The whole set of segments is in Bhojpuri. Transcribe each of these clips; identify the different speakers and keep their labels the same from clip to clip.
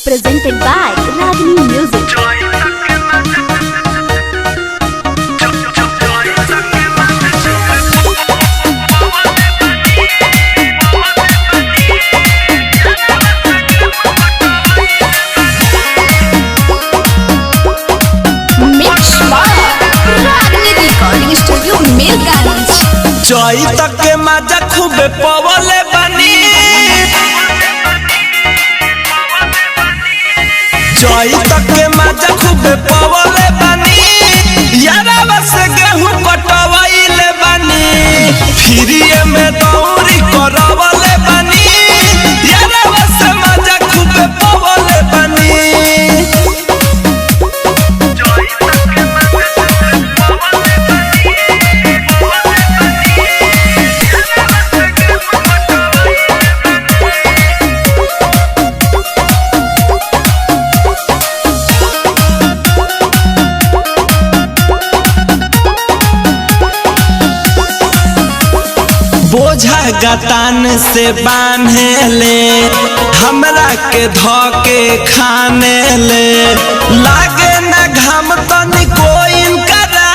Speaker 1: presented by Ragini Music.
Speaker 2: जई तक के मजा खूबे पवले बनी, जई तक के मजा खूबे पवले बनी, यारा से गेहूं कटवाइले बनी, फिरिए में दौरी करवले बनी, यारा से मजा खूबे पवले बनी। बोझा गतान से बांधे ले, हमरा के धोके खाने ले, लागे न घाम तनिको इनकरा,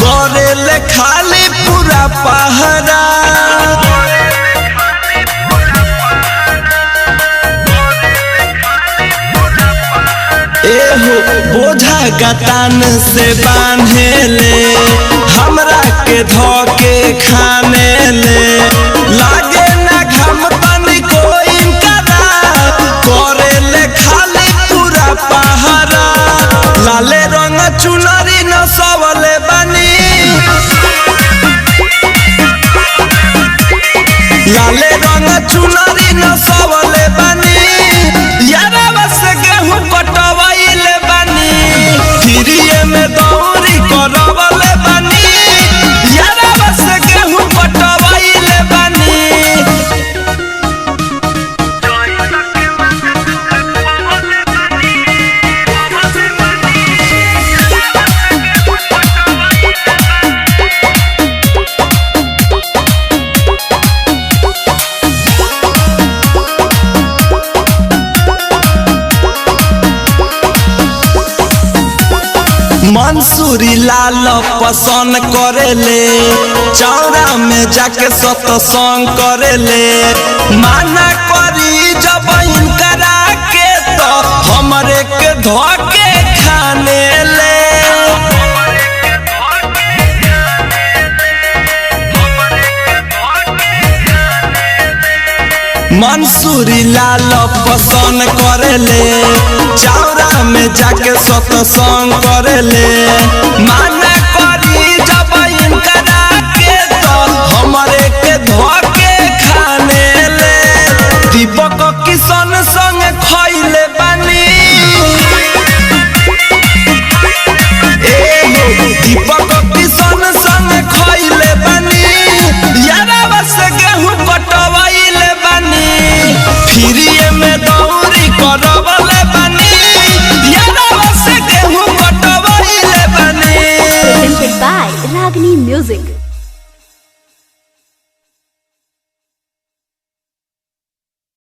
Speaker 2: करे ले खाली पूरा पहरा। एहो बोझा गतान से बांधे ले, हमरा के धोके खाने ले, लागे न घाम तनिको इनकरा, करे ले खाली पूरा पहरा। लाले रंग चुनरी न सबले बनी, लाले रंग चुनरी न सबले बनी, यारा बस गेहूं कटवाइले बनी, फिरिए में दौरी करवले बनी, यारा बस गेहूं कटवाइले बनी। मंसूरी लाल पसंद करेले, चौरा में जाके सत्संग करेले, माना करी जब इनकरा के तो हमरे के धोके खाने ले। मंसूरी लाल पसंद करेले, चौरा में जाके सत्संग करेले, माना करी जब इनकरा